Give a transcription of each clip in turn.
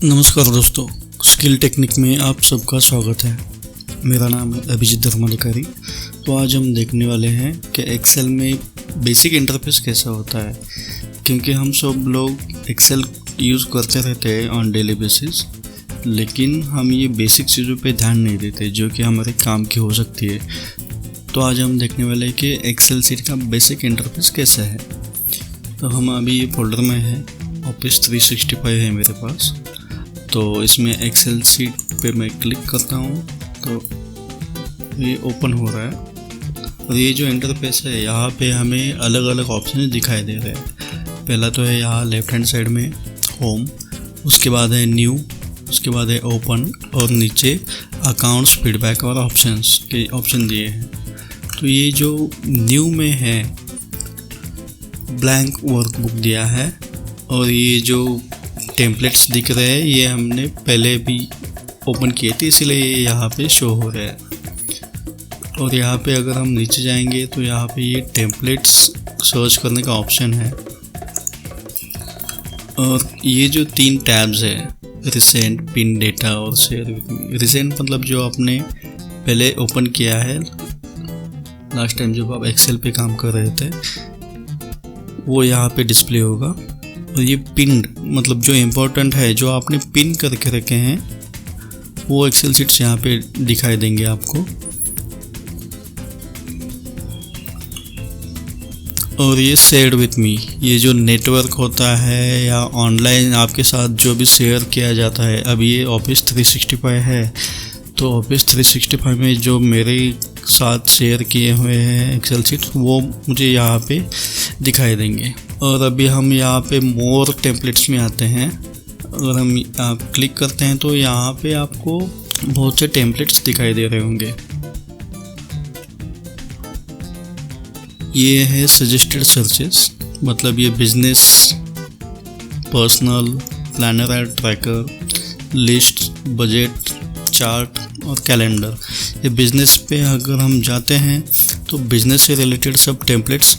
नमस्कार दोस्तों, skill technique में आप सबका स्वागत है। मेरा नाम है अभिजीत धर्माधिकारी। तो आज हम देखने वाले हैं कि एक्सेल में बेसिक इंटरफेस कैसा होता है, क्योंकि हम सब लोग एक्सेल यूज़ करते रहते हैं ऑन डेली बेसिस, लेकिन हम ये बेसिक चीज़ों पे ध्यान नहीं देते जो कि हमारे काम की हो सकती है। तो आज हम देखने वाले हैं कि एक्सेल सीट का बेसिक इंटरफेस कैसा है। तो हम अभी ये फोल्डर में है, ऑफिस 365 है मेरे पास। तो इसमें एक्सेल सीट पे मैं क्लिक करता हूँ तो ये ओपन हो रहा है। और ये जो इंटरफेस है, यहाँ पे हमें अलग अलग ऑप्शन दिखाई दे रहे हैं। पहला तो है यहाँ लेफ्ट हैंड साइड में होम, उसके बाद है न्यू, उसके बाद है ओपन, और नीचे अकाउंट्स, फीडबैक और ऑप्शंस के ऑप्शन दिए हैं। तो ये जो न्यू में है ब्लैंक वर्कबुक दिया है, और ये जो टेम्पलेट्स दिख रहे हैं ये हमने पहले भी ओपन किए थे, इसलिए ये यहाँ पे शो हो रहा है। और यहाँ पे अगर हम नीचे जाएंगे तो यहाँ पे ये टेम्पलेट्स सर्च करने का ऑप्शन है। और ये जो 3 टैब्स है, रिसेंट, पिन डेटा और शेयर विद मी। रिसेंट मतलब जो आपने पहले ओपन किया है लास्ट टाइम जब आप एक्सेल पे काम कर रहे थे, वो यहाँ पे डिस्प्ले होगा। और ये पिन मतलब जो इम्पोर्टेंट है, जो आपने पिन करके रखे हैं, वो एक्सेल शीट्स यहाँ पे दिखाई देंगे आपको। और ये शेयर विथ मी, ये जो नेटवर्क होता है या ऑनलाइन आपके साथ जो भी शेयर किया जाता है। अब ये ऑफिस 365 है, तो ऑफिस 365 में जो मेरे साथ शेयर किए हुए हैं एक्सेल शीट, वो मुझे यहाँ पे दिखाई देंगे। और अभी हम यहाँ पे मोर टेम्पलेट्स में आते हैं। अगर हम आप क्लिक करते हैं तो यहाँ पे आपको बहुत से टेम्पलेट्स दिखाई दे रहे होंगे। ये है सजेस्टेड सर्चेस, मतलब ये business, personal, planner and tracker, list, budget, chart और कैलेंडर। ये बिजनेस पे अगर हम जाते हैं तो बिजनेस से रिलेटेड सब टेम्पलेट्स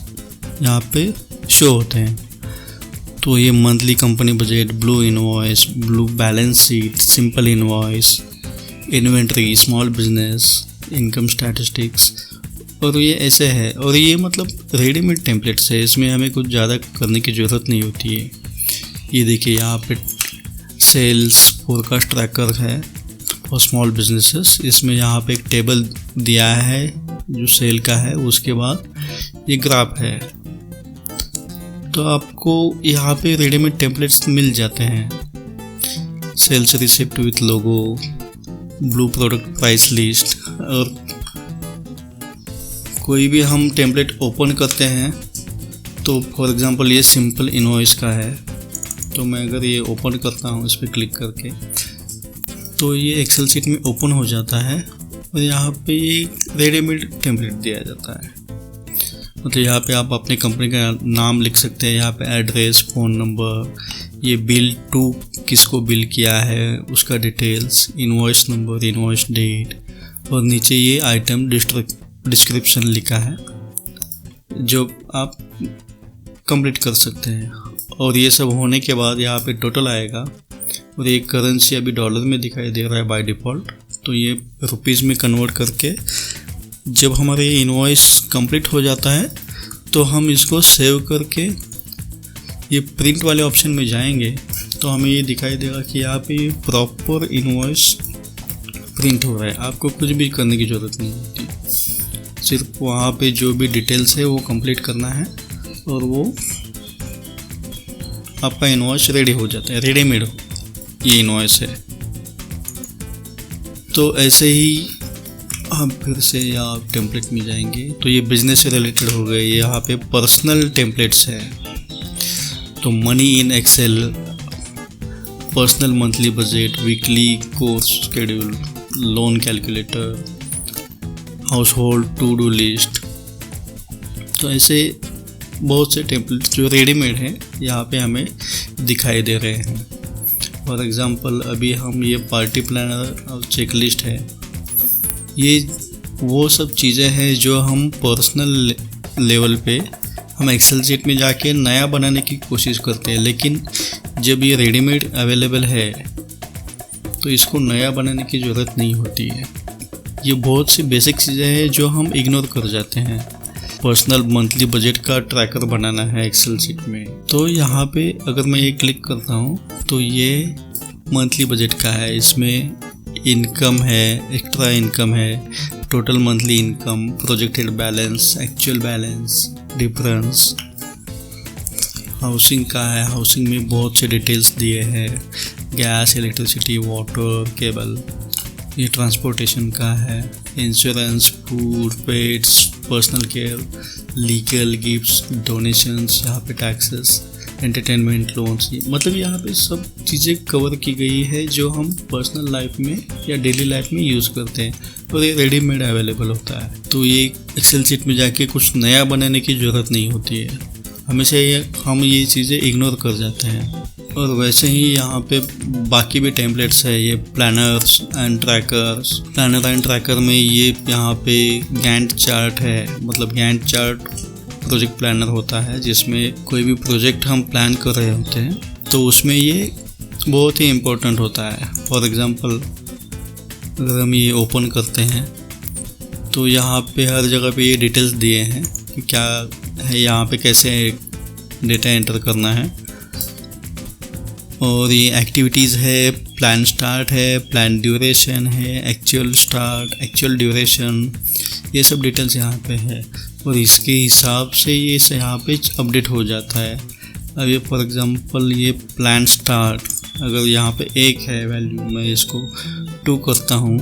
यहाँ पे शो होते हैं। तो ये monthly company budget, blue invoice, blue balance sheet, simple invoice, inventory, small business, income statistics, और ये ऐसे है। और ये मतलब रेडीमेड टेम्पलेट्स है, इसमें हमें कुछ ज़्यादा करने की ज़रूरत नहीं होती है। ये देखिए यहाँ पे सेल्स फोरकास्ट ट्रैकर है और स्मॉल बिजनेसेस। इसमें यहाँ पे एक टेबल दिया है जो सेल का है, उसके बाद ये ग्राफ है। तो आपको यहाँ पे रेडीमेड टेम्पलेट्स मिल जाते हैं। Sales receipt with logo, blue product price list. और कोई भी हम टेम्पलेट ओपन करते हैं तो फॉर एग्जांपल ये सिंपल इनवॉइस का है, तो मैं अगर ये ओपन करता हूँ इस पर क्लिक करके, तो ये एक्सेल शीट में ओपन हो जाता है। और यहाँ पे ये रेडीमेड टेम्पलेट दिया जाता है। मतलब यहाँ पे आप अपने कंपनी का नाम लिख सकते हैं, यहाँ पे एड्रेस, फ़ोन नंबर, ये बिल टू किसको बिल किया है उसका details, invoice number, invoice date, और नीचे ये आइटम डिस्क्रिप्शन लिखा है जो आप कंप्लीट कर सकते हैं। और ये सब होने के बाद यहाँ पे टोटल आएगा। और ये करेंसी अभी डॉलर में दिखाई दे रहा है बाय डिफ़ॉल्ट, तो ये रुपीज़ में कन्वर्ट करके जब हमारे ये इनवॉइस कंप्लीट हो जाता है तो हम इसको सेव करके ये प्रिंट वाले ऑप्शन में जाएंगे तो हमें ये दिखाई देगा कि यहाँ पे प्रॉपर इनवॉइस प्रिंट हो रहा है। आपको कुछ भी करने की ज़रूरत नहीं होती, सिर्फ वहाँ पे जो भी डिटेल्स है वो कंप्लीट करना है और वो आपका इनवॉइस रेडी हो जाता है। रेडीमेड ये इनवॉइस है। तो ऐसे ही हम फिर से यहाँ टेम्पलेट में जाएंगे तो ये बिजनेस से रिलेटेड हो गए। यहाँ पे पर्सनल टेम्पलेट्स है, तो money in Excel, personal monthly budget, weekly course schedule, loan calculator, household to do list. तो ऐसे बहुत से टेम्पलेट्स जो रेडीमेड हैं यहाँ पे हमें दिखाई दे रहे हैं। फॉर एग्ज़ाम्पल अभी हम ये पार्टी प्लानर और चेकलिस्ट है, ये वो सब चीज़ें हैं जो हम पर्सनल लेवल पे हम एक्सेल शीट में जाके नया बनाने की कोशिश करते हैं। लेकिन जब ये रेडीमेड अवेलेबल है तो इसको नया बनाने की ज़रूरत नहीं होती है। ये बहुत सी बेसिक चीज़ें हैं जो हम इग्नोर कर जाते हैं। पर्सनल मंथली बजट का ट्रैकर बनाना है एक्सेल शीट में, तो यहाँ पे अगर मैं ये क्लिक करता हूँ तो ये मंथली बजट का है। इसमें इनकम है, एक्स्ट्रा इनकम है, total monthly income, projected balance, actual balance, difference, housing का है। हाउसिंग में बहुत से डिटेल्स दिए हैं, गैस, इलेक्ट्रिसिटी, वाटर, केबल। ये ट्रांसपोर्टेशन का है, insurance, food, pets, personal care, legal, gifts, donations, यहाँ पे टैक्सेस, एंटरटेनमेंट, लोन्स। मतलब यहाँ पे सब चीज़ें कवर की गई है जो हम पर्सनल लाइफ में या डेली लाइफ में यूज़ करते हैं, और ये रेडीमेड अवेलेबल होता है। तो ये एक्सेल शीट में जाके कुछ नया बनाने की ज़रूरत नहीं होती है। हमेशा हम ये चीज़ें इग्नोर कर जाते हैं। और वैसे ही यहाँ पे बाकी भी टेम्पलेट्स है, ये planners and trackers. Planner and tracker में ये यहाँ पे गैंट चार्ट है, मतलब गैंट चार्ट प्रोजेक्ट प्लानर होता है, जिसमें कोई भी प्रोजेक्ट हम प्लान कर रहे होते हैं तो उसमें ये बहुत ही इम्पोर्टेंट होता है। फॉर एग्ज़ाम्पल अगर हम ये ओपन करते हैं तो यहाँ पे हर जगह पे ये डिटेल्स दिए हैं कि क्या है, यहाँ पे कैसे डेटा एंटर करना है, और ये एक्टिविटीज़ है, प्लान स्टार्ट है, प्लान ड्यूरेशन है, एक्चुअल स्टार्ट, एक्चुअल ड्यूरेशन, ये सब डिटेल्स यहाँ पे है। और इसके हिसाब से ये यहाँ पे अपडेट हो जाता है। अब ये फॉर एग्ज़ाम्पल ये प्लान स्टार्ट, अगर यहाँ पे 1 है वैल्यू, मैं इसको 2 करता हूँ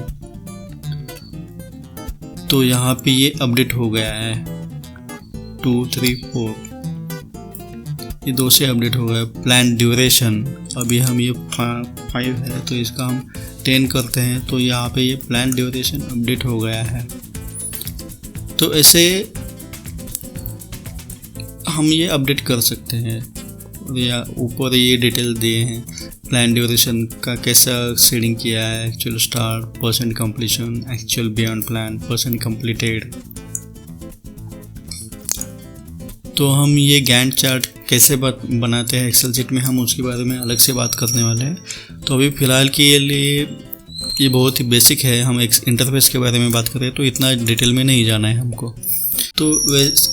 तो यहाँ पे ये अपडेट हो गया है 2, 3, 4, ये 2 से अपडेट हो गया। प्लान ड्यूरेशन, अभी हम ये 5 है तो इसका हम 10 करते हैं तो यहाँ पे ये प्लान ड्यूरेशन अपडेट हो गया है। तो ऐसे हम ये अपडेट कर सकते हैं। या ऊपर ये डिटेल दिए हैं, प्लान ड्यूरेशन का कैसा शेडिंग किया है, actual start, percent completion, actual beyond plan, percent completed. तो हम ये गैंट चार्ट कैसे बनाते हैं एक्सेल शीट में, हम उसके बारे में अलग से बात करने वाले हैं। तो अभी फ़िलहाल के लिए ये बहुत ही बेसिक है। हम एक इंटरफेस के बारे में बात करें तो इतना डिटेल में नहीं जाना है हमको। तो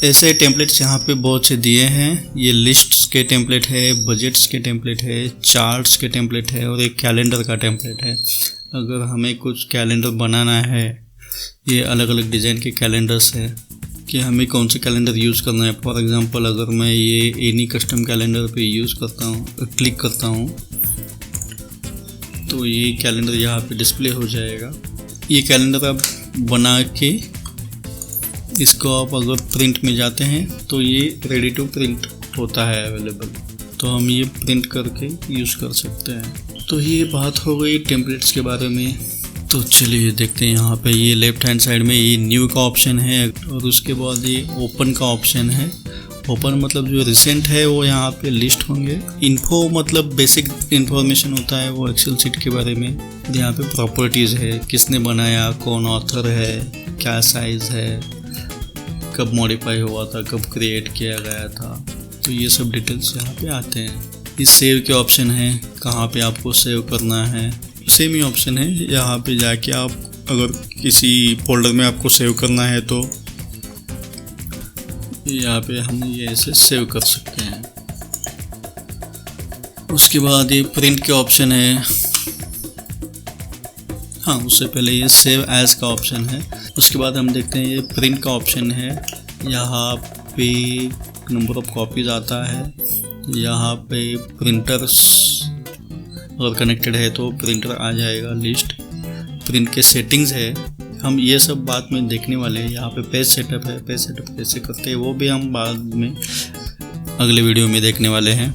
ऐसे टेम्पलेट्स यहाँ पे बहुत से दिए हैं। ये लिस्ट्स के टेम्पलेट है, बजट्स के टेम्पलेट है, चार्ट्स के टेम्पलेट है, और एक कैलेंडर का टेम्पलेट है। अगर हमें कुछ कैलेंडर बनाना है, ये अलग अलग डिज़ाइन के कैलेंडर्स है कि हमें कौन से कैलेंडर यूज़ करना है। फॉर एग्ज़ाम्पल अगर मैं ये एनी कस्टम कैलेंडर पे यूज़ करता हूँ, क्लिक करता हूँ तो ये कैलेंडर यहाँ पे डिस्प्ले हो जाएगा। ये कैलेंडर आप बना के इसको आप अगर प्रिंट में जाते हैं तो ये रेडी टू प्रिंट होता है अवेलेबल, तो हम ये प्रिंट करके यूज़ कर सकते हैं। तो ये बात हो गई टेम्पलेट्स के बारे में। तो चलिए देखते हैं, यहाँ पे ये लेफ्ट हैंड साइड में ये न्यू का ऑप्शन है, और उसके बाद ये ओपन का ऑप्शन है। ओपन मतलब जो रिसेंट है वो यहाँ पे लिस्ट होंगे। इन्फो मतलब बेसिक इन्फॉर्मेशन होता है वो एक्सेल शीट के बारे में। यहाँ पे प्रॉपर्टीज़ है, किसने बनाया, कौन ऑथर है, क्या साइज़ है, कब मॉडिफाई हुआ था, कब क्रिएट किया गया था, तो ये सब डिटेल्स यहाँ पे आते हैं। इस सेव के ऑप्शन है, कहाँ पे आपको सेव करना है, सेम ही ऑप्शन है। यहाँ पे जाके आप अगर किसी फोल्डर में आपको सेव करना है तो यहाँ पे हम ये ऐसे सेव कर सकते हैं। उसके बाद ये प्रिंट के ऑप्शन है। हाँ, उससे पहले ये सेव एज का ऑप्शन है। उसके बाद हम देखते हैं ये प्रिंट का ऑप्शन है। यहाँ पे नंबर ऑफ कॉपीज़ आता है। यहाँ पे प्रिंटर्स अगर कनेक्टेड है तो प्रिंटर आ जाएगा लिस्ट। प्रिंट के सेटिंग्स है, हम ये सब बाद में देखने वाले हैं। यहाँ पे पेज सेटअप है, पेज सेटअप कैसे करते हैं वो भी हम बाद में अगले वीडियो में देखने वाले हैं।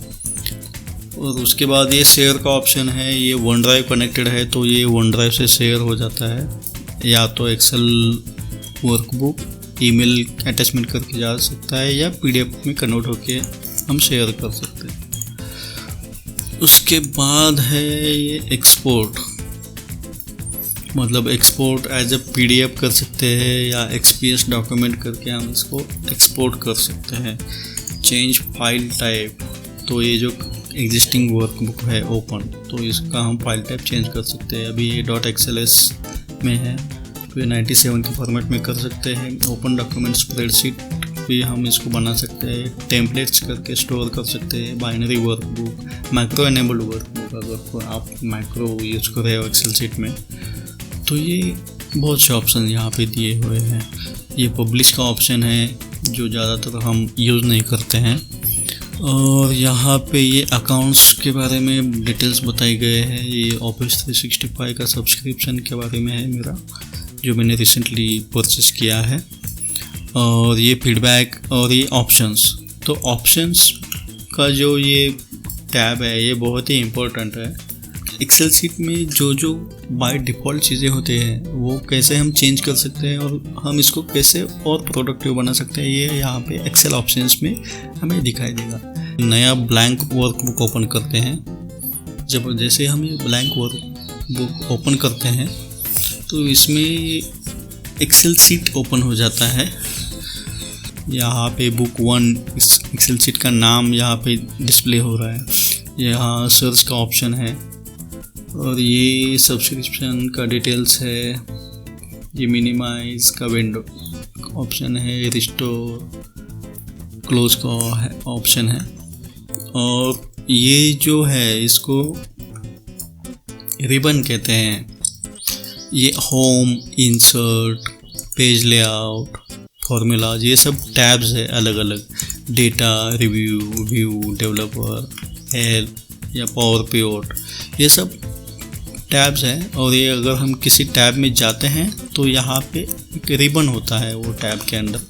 और उसके बाद ये शेयर का ऑप्शन है। ये वन ड्राइव कनेक्टेड है तो ये वन ड्राइव से शेयर हो जाता है, या तो एक्सेल वर्कबुक ईमेल अटैचमेंट करके जा सकता है, या पीडीएफ में कन्वर्ट होके हम शेयर कर सकते हैं। उसके बाद है ये एक्सपोर्ट, मतलब एक्सपोर्ट एज ए पीडीएफ कर सकते हैं या एक्सपीएस डॉक्यूमेंट करके हम इसको एक्सपोर्ट कर सकते हैं। चेंज फाइल टाइप, तो ये जो एग्जिस्टिंग वर्कबुक है ओपन, तो इसका हम फाइल टाइप चेंज कर सकते हैं। अभी ये .xls में है तो ये 97 के फॉर्मेट में कर सकते हैं। ओपन डॉक्यूमेंट स्प्रेडशीट भी हम इसको बना सकते हैं, टेम्पलेट्स करके स्टोर कर सकते हैं। Binary workbook, macro enabled workbook, अगर आप मैक्रो यूज कर रहे हो एक्सेल शीट में तो ये बहुत से ऑप्शन यहाँ पे दिए हुए हैं। ये पब्लिश का ऑप्शन है जो ज़्यादातर हम यूज़ नहीं करते हैं, और यहाँ पे ये अकाउंट्स के बारे में डिटेल्स बताए गए हैं। ये ऑफिस 365 का सब्सक्रिप्शन के बारे में है मेरा, जो मैंने रिसेंटली परचेस किया है, और ये फीडबैक और ये ऑप्शंस। तो ऑप्शंस का जो ये टैब है ये बहुत ही इम्पोर्टेंट है। एक्सेल शीट में जो बाय डिफ़ॉल्ट चीज़ें होते हैं वो कैसे हम चेंज कर सकते हैं और हम इसको कैसे और प्रोडक्टिव बना सकते हैं, ये यहाँ पे एक्सेल ऑप्शंस में हमें दिखाई देगा। नया ब्लैंक वर्कबुक ओपन करते हैं। जब जैसे हम ये ब्लैंक वर्कबुक ओपन करते हैं तो इसमें एक्सेल शीट ओपन हो जाता है। यहाँ पे बुक 1 इस एक्सेल शीट का नाम यहाँ पे डिस्प्ले हो रहा है। यहाँ सर्च का ऑप्शन है और ये सब्सक्रिप्शन का डिटेल्स है। ये मिनिमाइज का विंडो ऑप्शन है, रिस्टोर क्लोज का ऑप्शन है, और ये जो है इसको रिबन कहते हैं। ये home, insert, page layout, formulas, ये सब टैब्स है अलग अलग। Data, review, view, developer, help या पावर पिवट, ये सब टैब्स हैं। और ये अगर हम किसी टैब में जाते हैं तो यहाँ पे एक रिबन होता है वो टैब के अंदर,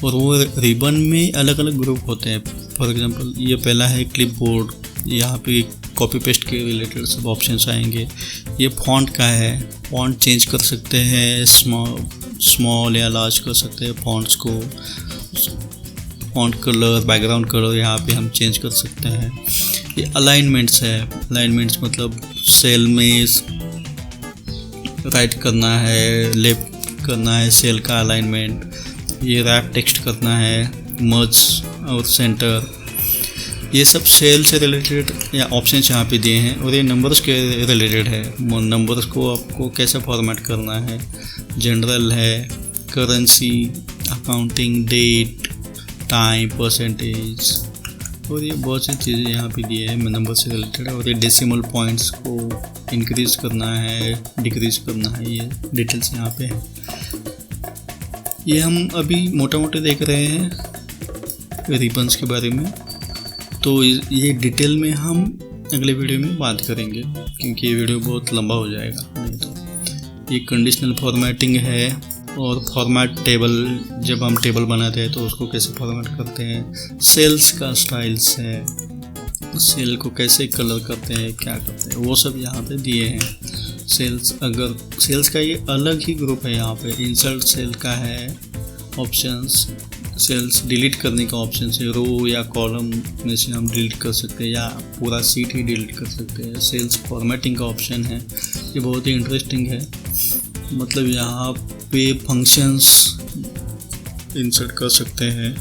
और वो रिबन में अलग अलग ग्रुप होते हैं। फॉर एग्जांपल ये पहला है क्लिपबोर्ड, यहाँ पे कॉपी पेस्ट के रिलेटेड सब ऑप्शंस आएंगे। ये फॉन्ट का है, फॉन्ट चेंज कर सकते हैं, स्मॉल या लार्ज कर सकते हैं फॉन्ट्स को। फॉन्ट कलर, बैकग्राउंड कलर यहाँ पे हम चेंज कर सकते हैं। ये अलाइनमेंट्स है। अलाइनमेंट्स मतलब सेल में राइट करना है, लेफ्ट करना है सेल का अलाइनमेंट। ये रैप टेक्स्ट करना है, मर्ज और सेंटर, ये सब सेल से रिलेटेड या ऑप्शंस यहाँ पे दिए हैं। और ये नंबर्स के रिलेटेड है, नंबर्स को आपको कैसे फॉर्मेट करना है। जनरल है, currency, accounting, date, time, percentage, और ये बहुत सी चीज़ें यहाँ पे दिए हैं नंबर से रिलेटेड। और ये डेसिमल पॉइंट्स को इंक्रीज करना है, डिक्रीज करना है, ये डिटेल्स यहाँ पे है। ये हम अभी मोटा मोटे देख रहे हैं रिबन्स के बारे में, तो ये डिटेल में हम अगले वीडियो में बात करेंगे क्योंकि ये वीडियो बहुत लंबा हो जाएगा नहीं तो। ये कंडीशनल फॉर्मेटिंग है और फॉर्मेट टेबल, जब हम टेबल बनाते हैं तो उसको कैसे फॉर्मेट करते हैं। सेल्स का स्टाइल्स है, सेल को कैसे कलर करते हैं, क्या करते हैं, वो सब यहाँ पे दिए हैं। सेल्स का ये अलग ही ग्रुप है। यहाँ पे इंसर्ट सेल का है ऑप्शंस, सेल्स डिलीट करने का ऑप्शन है। रो या कॉलम में से हम डिलीट कर सकते हैं या पूरा सीट ही डिलीट कर सकते हैं। सेल्स फॉर्मेटिंग का ऑप्शन है, ये बहुत ही इंटरेस्टिंग है। मतलब यहाँ पे फंक्शंस इंसर्ट कर सकते हैं।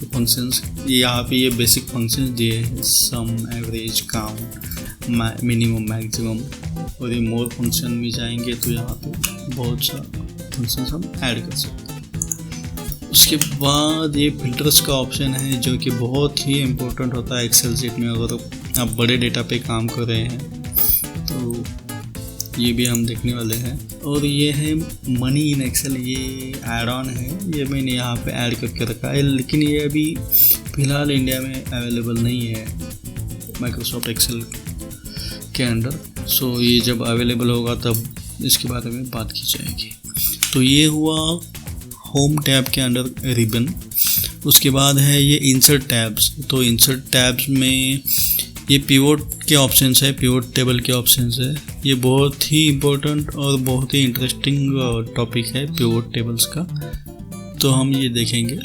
फंक्शंस यहाँ पे ये बेसिक फंक्शंस दिए हैं, सम, एवरेज, काउंट, मिनिमम, मैक्सिमम। और ये मोर फंक्शन में जाएंगे तो यहाँ पे बहुत सा फंक्शंस हम ऐड कर सकते हैं। उसके बाद ये फिल्टर्स का ऑप्शन है जो कि बहुत ही इम्पोर्टेंट होता है एक्सेल शीट में। अगर आप बड़े डेटा पे काम कर रहे हैं तो ये भी हम देखने वाले हैं। और ये है मनी इन एक्सेल, ये ऐड ऑन है, ये मैंने यहाँ पे ऐड करके रखा है, लेकिन ये अभी फ़िलहाल इंडिया में अवेलेबल नहीं है माइक्रोसॉफ्ट एक्सेल के अंदर। सो ये जब अवेलेबल होगा तब इसके बारे में बात की जाएगी। तो ये हुआ होम टैब के अंडर रिबन। उसके बाद है ये इंसर्ट टैब्स। तो इंसर्ट टैब्स में ये पिवोट के ऑप्शंस है, पिवोट टेबल के ऑप्शंस है। ये बहुत ही इम्पोर्टेंट और बहुत ही इंटरेस्टिंग टॉपिक है पिवोट टेबल्स का, तो हम ये देखेंगे।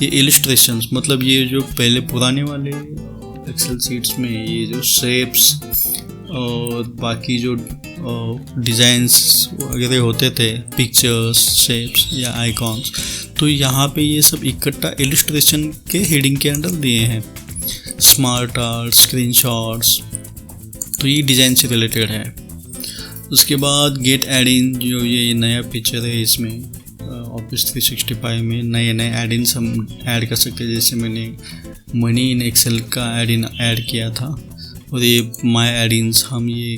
ये इलिस्ट्रेशंस, मतलब ये जो पहले पुराने वाले एक्सेल शीट्स में ये जो शेप्स और बाकी जो डिज़ाइंस वगैरह होते थे, पिक्चर्स, शेप्स या आइकॉन्स, तो यहाँ पे ये सब इकट्ठा इलिस्ट्रेशन के हेडिंग के अंदर दिए हैं। स्मार्ट आर्ट, स्क्रीनशॉट्स, तो ये डिज़ाइन से रिलेटेड है। उसके बाद गेट एड इन, जो ये नया फीचर है इसमें ऑफिस 365 में नए एड इन्स हम ऐड कर सकते हैं। जैसे मैंने मनी इन एक्सेल का एड इन ऐड किया था, और ये माई एड इन्स हम ये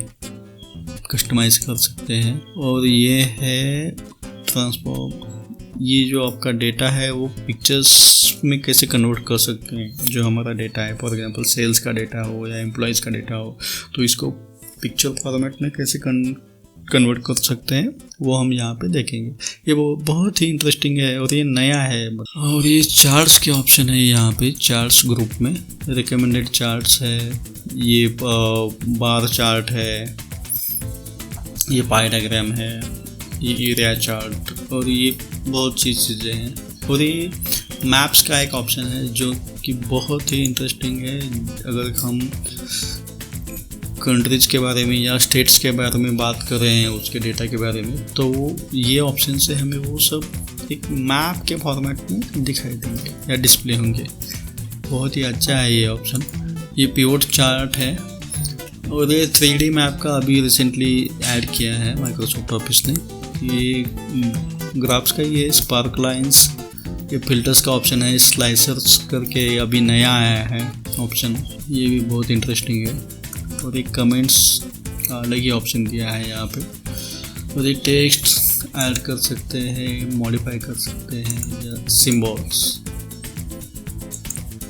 कस्टमाइज़ कर सकते हैं। और ये है ट्रांसफॉर्म, ये जो आपका डेटा है वो पिक्चर्स में कैसे कन्वर्ट कर सकते हैं। जो हमारा डेटा है, फॉर एग्जांपल सेल्स का डेटा हो या एम्प्लॉयज़ का डेटा हो, तो इसको पिक्चर फॉर्मेट में कैसे कन्वर्ट कर सकते हैं वो हम यहाँ पे देखेंगे। ये वो बहुत ही इंटरेस्टिंग है और ये नया है। और ये चार्ट्स के ऑप्शन है यहाँ पे, चार्ट्स ग्रुप में रिकमेंडेड चार्ट्स है, ये बार चार्ट है, ये पाई डायग्राम है, ये एरिया चार्ट, और ये बहुत सी चीज़ें हैं। और ये मैप्स का एक ऑप्शन है जो कि बहुत ही इंटरेस्टिंग है। अगर हम कंट्रीज के बारे में या स्टेट्स के बारे में बात कर रहे हैं, उसके डेटा के बारे में, तो ये ऑप्शन से हमें वो सब एक मैप के फॉर्मेट में दिखाई देंगे या डिस्प्ले होंगे। बहुत ही अच्छा है ये ऑप्शन। ये पिवट चार्ट है, और ये 3D मैप का अभी रिसेंटली ऐड किया है माइक्रोसॉफ्ट ऑफिस ने। ये ग्राफ्स का ये स्पार्क लाइंस, ये फिल्टर्स का ऑप्शन है, स्लाइसर्स करके अभी नया आया है ऑप्शन, ये भी बहुत इंटरेस्टिंग है। और एक कमेंट्स का अलग ही ऑप्शन दिया है यहाँ पे, और एक टेक्स्ट ऐड कर सकते हैं, मॉडिफाई कर सकते हैं, या सिम्बॉल्स।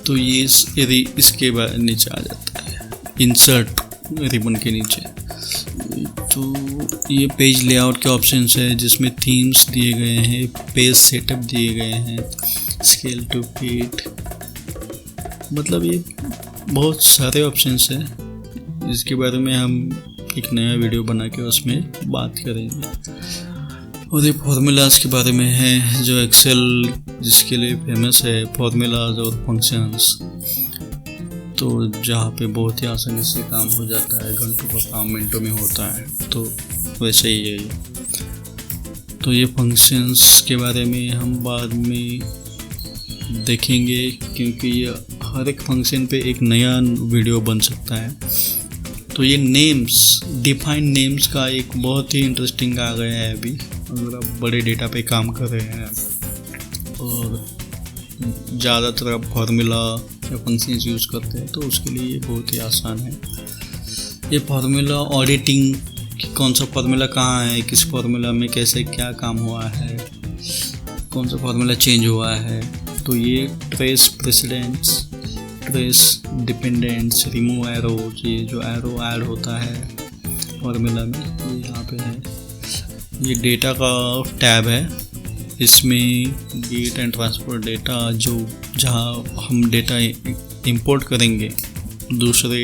तो ये इसके नीचे आ जाता है, इंसर्ट रिबन के नीचे। तो ये पेज लेआउट के ऑप्शंस है जिसमें थीम्स दिए गए हैं, पेज सेटअप दिए गए हैं, स्केल टू फिट, मतलब ये बहुत सारे ऑप्शंस हैं जिसके बारे में हम एक नया वीडियो बना के उसमें बात करेंगे। और ये फार्मूलाज के बारे में है, जो एक्सेल जिसके लिए फेमस है, फार्मूलाज और फंक्शंस, तो जहाँ पे बहुत ही आसानी से काम हो जाता है, घंटों का काम मिनटों में होता है, तो वैसे ही है ये। तो ये फंक्शंस के बारे में हम बाद में देखेंगे, क्योंकि ये हर एक फंक्शन पे एक नया वीडियो बन सकता है। तो ये नेम्स, डिफाइंड नेम्स का एक बहुत ही इंटरेस्टिंग आ गया है अभी। अगर आप बड़े डेटा पे काम कर रहे हैं और ज़्यादातर आप फार्मूला या फंक्शंस यूज़ करते हैं, तो उसके लिए ये बहुत ही आसान है। ये फार्मूला ऑडिटिंग, कि कौन सा फार्मूला कहाँ है, किस फार्मूला में कैसे क्या काम हुआ है, कौन सा फार्मूला चेंज हुआ है, तो ये trace precedents, trace dependents, remove arrows, ये जो एरो ऐड होता है फार्मूला में, ये यहाँ पे है। ये डेटा का टैब है, इसमें गेट एंड ट्रांसफर डेटा, जो जहाँ हम डेटा इंपोर्ट करेंगे दूसरे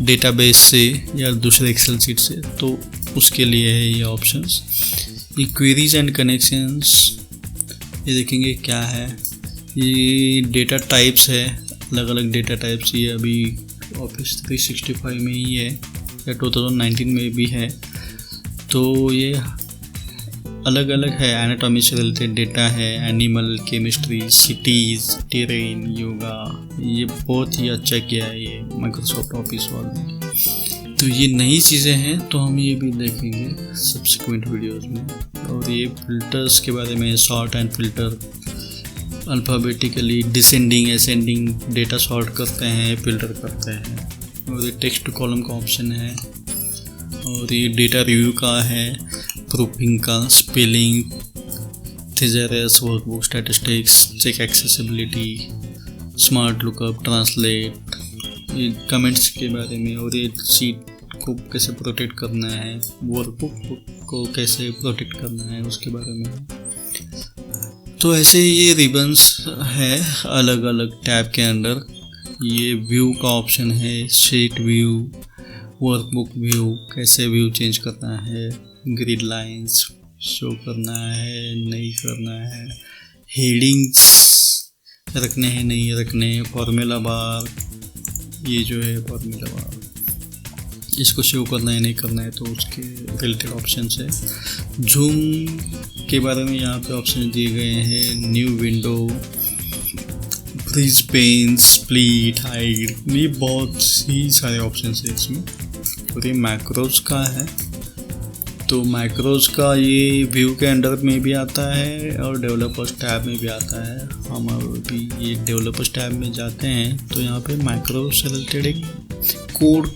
डेटाबेस से या दूसरे एक्सेल शीट से, तो उसके लिए है ये ऑप्शंस। ये क्वेरीज एंड कनेक्शंस, ये देखेंगे क्या है। ये डेटा टाइप्स है, अलग अलग डेटा टाइप्स, ये अभी ऑफिस 365 में ही है या 2019 में भी है। तो ये अलग अलग है, एनाटॉमी से रिलेटेड डेटा है, animal, chemistry, cities, terrain, yoga, ये बहुत ही अच्छा किया है ये माइक्रोसॉफ्ट ऑफिस वालों। तो ये नई चीज़ें हैं, तो हम ये भी देखेंगे सब्सिक्वेंट वीडियोस में। और ये फिल्टर्स के बारे में, sort and filter, alphabetically descending ascending data sort करते हैं, फिल्टर करते हैं। और ये टेक्स्ट टू कॉलम का ऑप्शन है, और ये डेटा रिव्यू का है, प्रूफिंग का, spelling, thesaurus, workbook, statistics, check accessibility, smart lookup, translate, ये कमेंट्स के बारे में। और ये शीट को कैसे प्रोटेक्ट करना है, वर्कबुक को कैसे प्रोटेक्ट करना है, उसके बारे में। तो ऐसे ये रिबन्स है अलग अलग टैब के अंदर। ये व्यू का ऑप्शन है, शीट व्यू, वर्कबुक व्यू, कैसे व्यू चेंज करना है, ग्रिड लाइंस शो करना है, नहीं करना है, हेडिंग्स रखने हैं, नहीं रखने, फार्मूला बार, ये जो है फार्मूला बार, इसको शो करना है नहीं करना है, तो उसके रिलेटेड ऑप्शन है। जूम के बारे में यहाँ पे ऑप्शन दिए गए हैं, new window, freeze pane, split, hide, ये बहुत ही सारे ऑप्शन है इसमें। और ये मैक्रोज का है, तो मैक्रोज का ये व्यू के अंडर में भी आता है और डेवलपर्स टैब में भी आता है। हम अभी ये डेवलपर्स टैब में जाते हैं तो यहाँ पे मैक्रोज से रिलेटेड एक कोड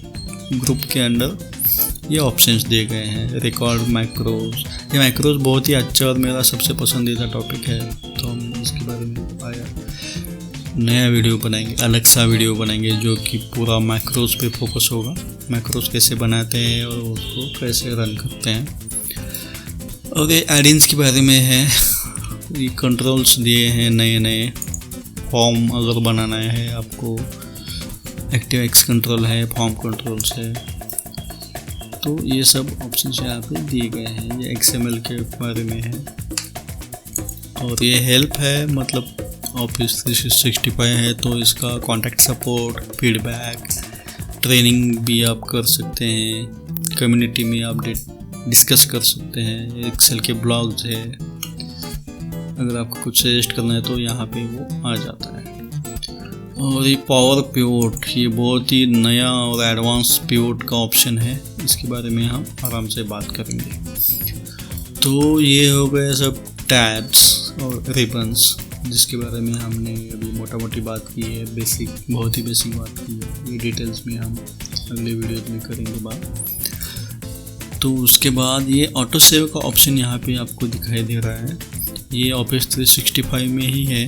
ग्रुप के अंडर ये ऑप्शंस दिए गए हैं। रिकॉर्ड मैक्रोज, ये मैक्रोज बहुत ही अच्छा और मेरा सबसे पसंदीदा टॉपिक है, तो हम इसके बारे में नया वीडियो बनाएंगे, अलग सा वीडियो बनाएंगे जो कि पूरा मैक्रोज पे फोकस होगा। मैक्रोज कैसे बनाते हैं और उसको कैसे रन करते हैं। और ये एडिंस के बारे में है, ये कंट्रोल्स दिए हैं नए फॉर्म अगर बनाना है आपको, एक्टिव एक्स कंट्रोल है, फॉर्म कंट्रोल्स है, तो ये सब ऑप्शंस यहाँ पे दिए गए हैं। ये XML के बारे में है और ये हेल्प है, मतलब ऑफिस 365 है तो इसका कॉन्टैक्ट सपोर्ट, फीडबैक, ट्रेनिंग भी आप कर सकते हैं, कम्युनिटी में आप डिस्कस कर सकते हैं, एक्सेल के ब्लॉग्स है, अगर आपको कुछ सजेस्ट करना है तो यहाँ पे वो आ जाता है। और ये पावर पिवोट, ये बहुत ही नया और एडवांस पिवोट का ऑप्शन है, इसके बारे में हम आराम से बात करेंगे। तो ये हो गए सब टैब्स और रिबन्स जिसके बारे में हमने अभी मोटा मोटी बात की है, बेसिक, बहुत ही बेसिक बात की है। ये डिटेल्स में हम अगले वीडियो में करेंगे बात। तो उसके बाद ये ऑटो सेव का ऑप्शन यहाँ पे आपको दिखाई दे रहा है, ये ऑफिस 365 में ही है,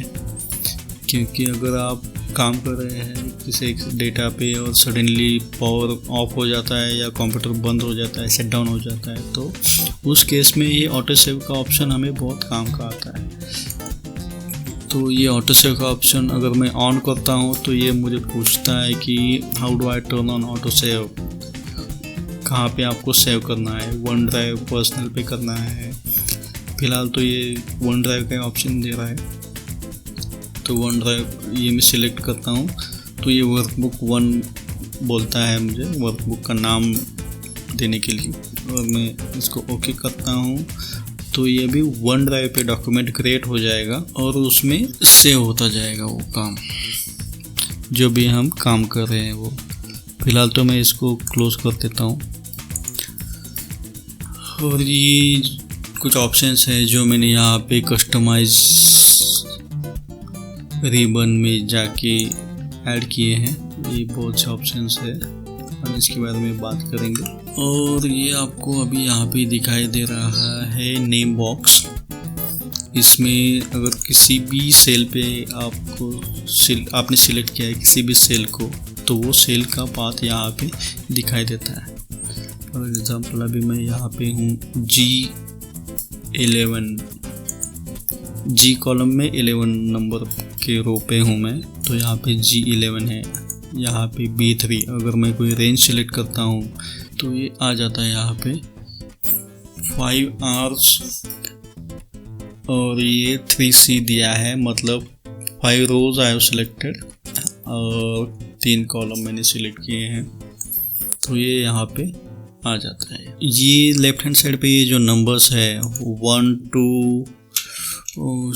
क्योंकि अगर आप काम कर रहे हैं किसी एक डेटा पे और सडनली पावर ऑफ हो जाता है या कंप्यूटर बंद हो जाता है, शट डाउन हो जाता है, तो उस केस में ये ऑटो सेव का ऑप्शन हमें बहुत काम का आता है। तो ये ऑटो सेव का ऑप्शन अगर मैं ऑन करता हूँ तो ये मुझे पूछता है कि how do I turn on auto save, कहाँ पे आपको सेव करना है, वन ड्राइव, पर्सनल पे करना है। फिलहाल तो ये वन ड्राइव का ऑप्शन दे रहा है, तो वन ड्राइव ये मैं सिलेक्ट करता हूँ तो ये वर्कबुक 1 बोलता है मुझे वर्कबुक का नाम देने के लिए, और मैं इसको ओके करता हूँ तो ये भी वन ड्राइव पे डॉक्यूमेंट क्रिएट हो जाएगा और उसमें सेव होता जाएगा वो काम, जो भी हम काम कर रहे हैं वो। फिलहाल तो मैं इसको क्लोज कर देता हूँ। और ये कुछ ऑप्शंस हैं जो मैंने यहाँ पे कस्टमाइज रिबन में जाके ऐड किए हैं, ये बहुत से ऑप्शंस है, हम इसके बारे में बात करेंगे। और ये आपको अभी यहाँ पे दिखाई दे रहा है नेम बॉक्स, इसमें अगर किसी भी सेल पे आपने सिलेक्ट किया है किसी भी सेल को, तो वो सेल का पाथ यहाँ पे दिखाई देता है। फॉर एग्जांपल अभी मैं यहाँ पे हूँ G11, G कॉलम में 11 नंबर के रो पे हूँ मैं, तो यहाँ पे G11 है। यहाँ पे B3 अगर मैं कोई रेंज सेलेक्ट करता हूँ तो ये आ जाता है यहाँ पे 5 आवर्स, और ये 3C दिया है, मतलब 5 रोज आई हैव सिलेक्टेड और 3 कॉलम मैंने सिलेक्ट किए हैं, तो ये यहाँ पे आ जाता है। ये लेफ्ट हैंड साइड पे ये जो नंबर्स है 1 2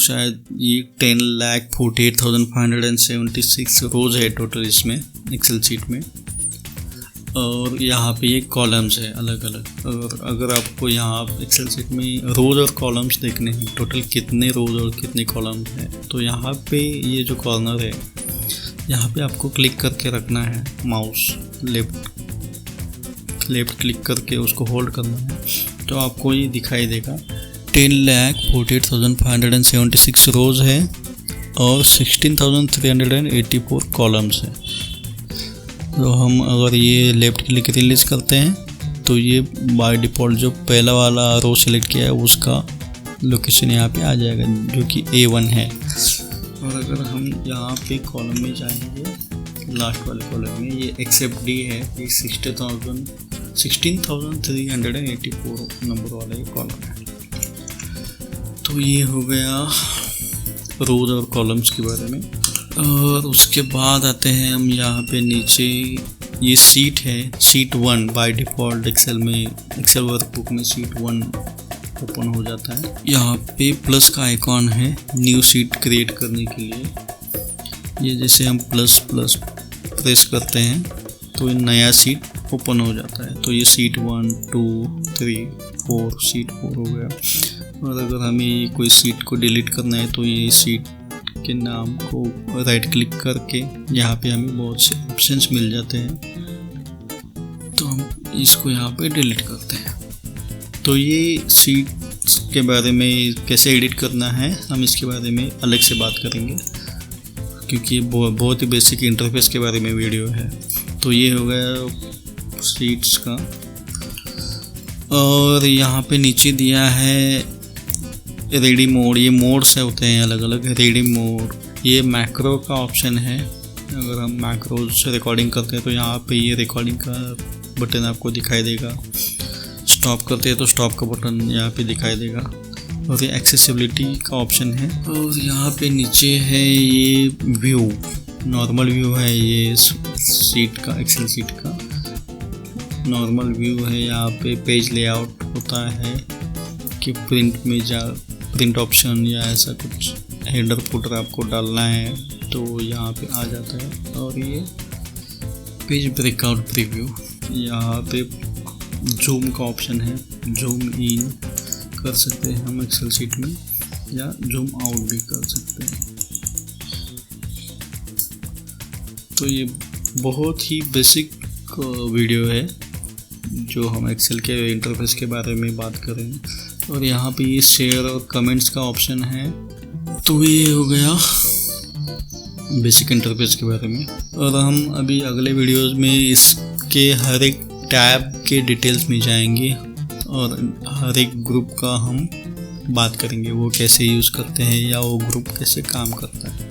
शायद ये 10,48,576 रोज है टोटल इसमें एक्सेल शीट में, और यहाँ पे ये कॉलम्स है अलग अलग। अगर आपको यहाँ एक्सेल शीट में रोज और कॉलम्स देखने हैं, टोटल कितने रोज और कितने कॉलम्स हैं, तो यहाँ पे ये जो कॉर्नर है यहाँ पे आपको क्लिक करके रखना है, माउस लेफ्ट क्लिक करके उसको होल्ड करना है, तो आपको ये दिखाई देगा 10,48,576 रोज है और 16,384 कॉलम्स है। तो हम अगर ये लेफ्ट क्लिक रिलीज करते हैं तो ये बाय डिफ़ॉल्ट जो पहला वाला रो सेलेक्ट किया है उसका लोकेशन यहाँ पे आ जाएगा जो कि A1 है। और अगर हम यहाँ पे कॉलम में जाएंगे लास्ट वाले कॉलम में, ये एक्सेप्ट डी है, ये 16,384 नंबर वाला ये कॉलम है। तो ये हो गया रोज और कॉलम्स के बारे में। और उसके बाद आते हैं हम यहाँ पे नीचे, ये सीट है, सीट 1 बाय डिफ़ॉल्ट एक्सेल में, एक्सेल वर्कबुक में सीट 1 ओपन हो जाता है। यहाँ पे प्लस का आइकॉन है न्यू सीट क्रिएट करने के लिए, ये जैसे हम प्लस प्लस प्रेस करते हैं तो ये नया सीट ओपन हो जाता है। तो ये सीट 1 2 3 4 सीट 4 हो गया। और अगर हमें कोई सीट को डिलीट करना है तो ये सीट के नाम को राइट क्लिक करके यहाँ पे हमें बहुत से ऑप्शंस मिल जाते हैं, तो हम इसको यहाँ पे डिलीट करते हैं। तो ये सीट्स के बारे में कैसे एडिट करना है हम इसके बारे में अलग से बात करेंगे, क्योंकि ये बहुत ही बेसिक इंटरफेस के बारे में वीडियो है। तो ये हो गया सीट्स का। और यहाँ पे नीचे दिया है रेडी मोड। ये मोड्स होते हैं अलग अलग। रेडी मोड ये मैक्रो का ऑप्शन है। अगर हम मैक्रो से रिकॉर्डिंग करते हैं तो यहाँ पे ये रिकॉर्डिंग का बटन आपको दिखाई देगा। स्टॉप करते हैं तो स्टॉप का बटन यहाँ पे दिखाई देगा। और ये एक्सेसिबिलिटी का ऑप्शन है। और यहाँ पे नीचे है ये व्यू, नॉर्मल व्यू है ये सीट का, एक्सेल सीट का नॉर्मल व्यू है। यहाँ पे पेज लेआउट होता है कि प्रिंट ऑप्शन या ऐसा कुछ हेडर फुटर आपको डालना है तो यहाँ पे आ जाता है। और ये पेज ब्रेकआउट प्रीव्यू, यहाँ पे जूम का ऑप्शन है। जूम इन कर सकते हैं हम एक्सेल शीट में या जूम आउट भी कर सकते हैं। तो ये बहुत ही बेसिक वीडियो है जो हम एक्सेल के इंटरफेस के बारे में बात करें। और यहाँ पे ये शेयर और कमेंट्स का ऑप्शन है। तो ये हो गया बेसिक इंटरफेस के बारे में। और हम अभी अगले वीडियोस में इसके हर एक टैब के डिटेल्स में जाएंगे और हर एक ग्रुप का हम बात करेंगे, वो कैसे यूज़ करते हैं या वो ग्रुप कैसे काम करता है।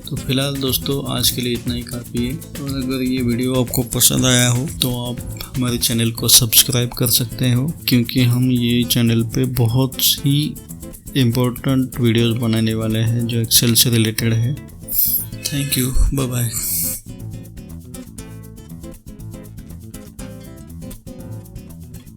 तो फिलहाल दोस्तों आज के लिए इतना ही काफ़ी है। और अगर ये वीडियो आपको पसंद आया हो तो आप हमारे चैनल को सब्सक्राइब कर सकते हो, क्योंकि हम ये चैनल पे बहुत ही इम्पोर्टेंट वीडियोस बनाने वाले हैं जो एक्सेल से रिलेटेड है। Thank you, bye bye.